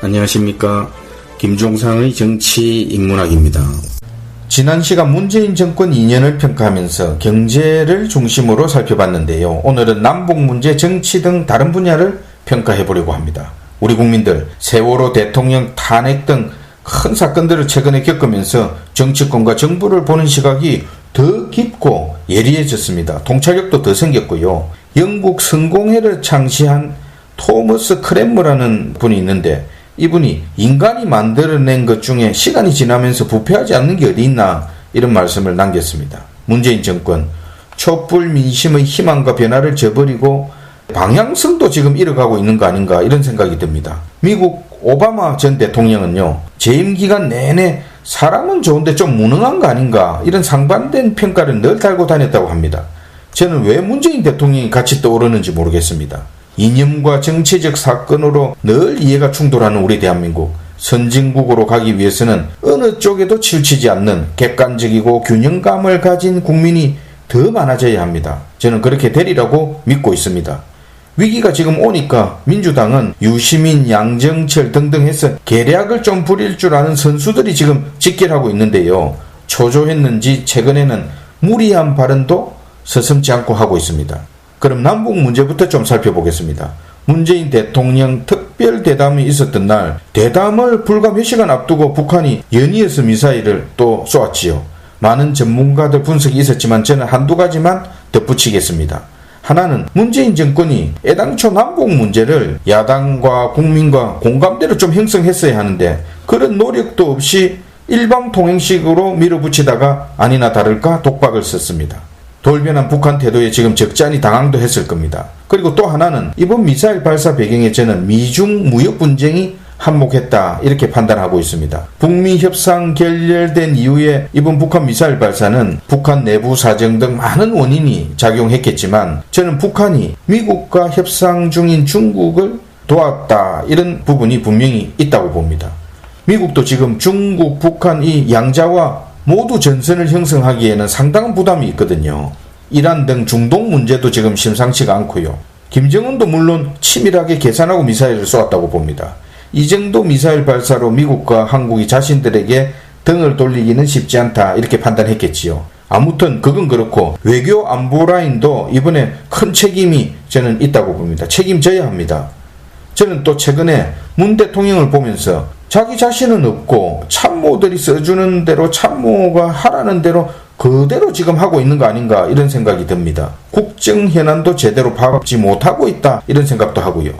안녕하십니까. 김종상의 정치인문학입니다. 지난 시간 문재인 정권 2년을 평가하면서 경제를 중심으로 살펴봤는데요. 오늘은 남북 문제, 정치 등 다른 분야를 평가해보려고 합니다. 우리 국민들 세월호 대통령 탄핵 등 큰 사건들을 최근에 겪으면서 정치권과 정부를 보는 시각이 더 깊고 예리해졌습니다. 통찰력도 더 생겼고요. 영국 성공회를 창시한 토머스 크랜머라는 분이 있는데 이분이 인간이 만들어낸 것 중에 시간이 지나면서 부패하지 않는 게 어디 있나 이런 말씀을 남겼습니다. 문재인 정권 촛불 민심의 희망과 변화를 저버리고 방향성도 지금 잃어가고 있는 거 아닌가 이런 생각이 듭니다. 미국 오바마 전 대통령은요, 재임 기간 내내 사람은 좋은데 좀 무능한 거 아닌가 이런 상반된 평가를 늘 달고 다녔다고 합니다. 저는 왜 문재인 대통령이 같이 떠오르는지 모르겠습니다. 이념과 정치적 사건으로 늘 이해가 충돌하는 우리 대한민국, 선진국으로 가기 위해서는 어느 쪽에도 치우치지 않는 객관적이고 균형감을 가진 국민이 더 많아져야 합니다. 저는 그렇게 되리라고 믿고 있습니다. 위기가 지금 오니까 민주당은 유시민, 양정철 등등 해서 계략을 좀 부릴 줄 아는 선수들이 지금 직결하고 있는데요. 초조했는지 최근에는 무리한 발언도 서슴지 않고 하고 있습니다. 그럼 남북 문제부터 좀 살펴보겠습니다. 문재인 대통령 특별 대담이 있었던 날, 대담을 불과 몇 시간 앞두고 북한이 연이어서 미사일을 또 쏘았지요. 많은 전문가들 분석이 있었지만 저는 한두 가지만 덧붙이겠습니다. 하나는 문재인 정권이 애당초 남북 문제를 야당과 국민과 공감대로 좀 형성했어야 하는데 그런 노력도 없이 일방통행식으로 밀어붙이다가 아니나 다를까 독박을 썼습니다. 돌변한 북한 태도에 지금 적잖이 당황도 했을 겁니다. 그리고 또 하나는 이번 미사일 발사 배경에 저는 미중 무역 분쟁이 한몫했다 이렇게 판단하고 있습니다. 북미 협상 결렬된 이후에 이번 북한 미사일 발사는 북한 내부 사정 등 많은 원인이 작용했겠지만 저는 북한이 미국과 협상 중인 중국을 도왔다 이런 부분이 분명히 있다고 봅니다. 미국도 지금 중국, 북한 이 양자와 모두 전선을 형성하기에는 상당한 부담이 있거든요. 이란 등 중동 문제도 지금 심상치가 않고요. 김정은도 물론 치밀하게 계산하고 미사일을 쏘았다고 봅니다. 이 정도 미사일 발사로 미국과 한국이 자신들에게 등을 돌리기는 쉽지 않다 이렇게 판단했겠지요. 아무튼 그건 그렇고 외교 안보 라인도 이번에 큰 책임이 저는 있다고 봅니다. 책임져야 합니다. 저는 또 최근에 문 대통령을 보면서 자기 자신은 없고 참모들이 써주는 대로 참모가 하라는 대로 그대로 지금 하고 있는 거 아닌가 이런 생각이 듭니다. 국정 현안도 제대로 파악지 못하고 있다 이런 생각도 하고요.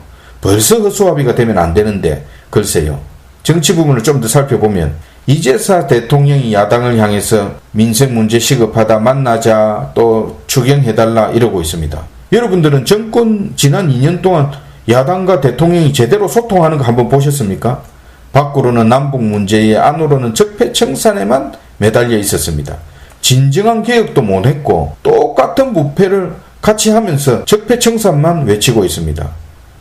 벌써 허수아비가 되면 안 되는데 글쎄요. 정치 부분을 좀 더 살펴보면 이재사 대통령이 야당을 향해서 민생 문제 시급하다 만나자 또 추경해달라 이러고 있습니다. 여러분들은 정권 지난 2년 동안 야당과 대통령이 제대로 소통하는 거 한번 보셨습니까? 밖으로는 남북 문제에 안으로는 적폐청산에만 매달려 있었습니다. 진정한 개혁도 못했고 똑같은 부패를 같이 하면서 적폐청산만 외치고 있습니다.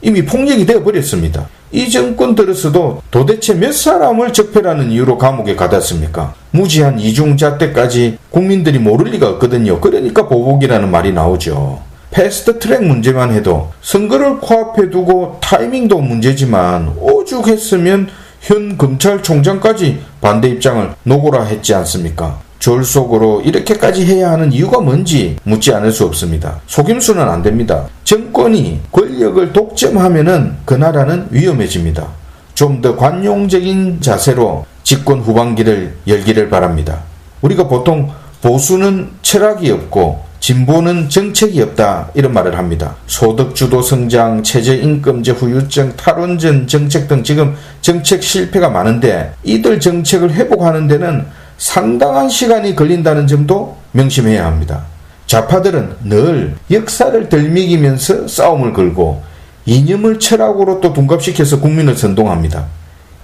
이미 폭력이 되어버렸습니다. 이 정권 들어서도 도대체 몇 사람을 적폐라는 이유로 감옥에 가뒀습니까? 무지한 이중잣대까지 국민들이 모를 리가 없거든요. 그러니까 보복이라는 말이 나오죠. 패스트트랙 문제만 해도 선거를 코앞에 두고 타이밍도 문제지만 오죽했으면 현 검찰총장까지 반대 입장을 노고라 했지 않습니까? 졸속으로 이렇게까지 해야 하는 이유가 뭔지 묻지 않을 수 없습니다. 속임수는 안 됩니다. 정권이 권력을 독점하면은 그 나라는 위험해집니다. 좀 더 관용적인 자세로 집권 후반기를 열기를 바랍니다. 우리가 보통 보수는 철학이 없고 진보는 정책이 없다 이런 말을 합니다. 소득주도 성장, 최저임금제 후유증, 탈원전 정책 등 지금 정책 실패가 많은데 이들 정책을 회복하는 데는 상당한 시간이 걸린다는 점도 명심해야 합니다. 좌파들은 늘 역사를 덜미기면서 싸움을 걸고 이념을 철학으로 또 둔갑시켜서 국민을 선동합니다.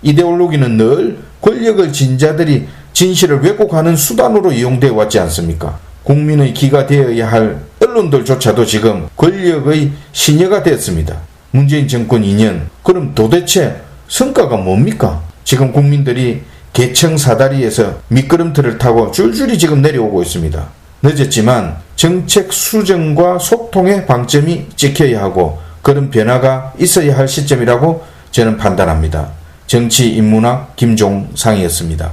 이데올로기는 늘 권력을 진 자들이 진실을 왜곡하는 수단으로 이용되어 왔지 않습니까? 국민의 기가 되어야 할 언론들조차도 지금 권력의 신여가 되었습니다. 문재인 정권 2년, 그럼 도대체 성과가 뭡니까? 지금 국민들이 개청 사다리에서 미끄럼틀을 타고 줄줄이 지금 내려오고 있습니다. 늦었지만 정책 수정과 소통의 방점이 찍혀야 하고 그런 변화가 있어야 할 시점이라고 저는 판단합니다. 정치 인문학 김종상이었습니다.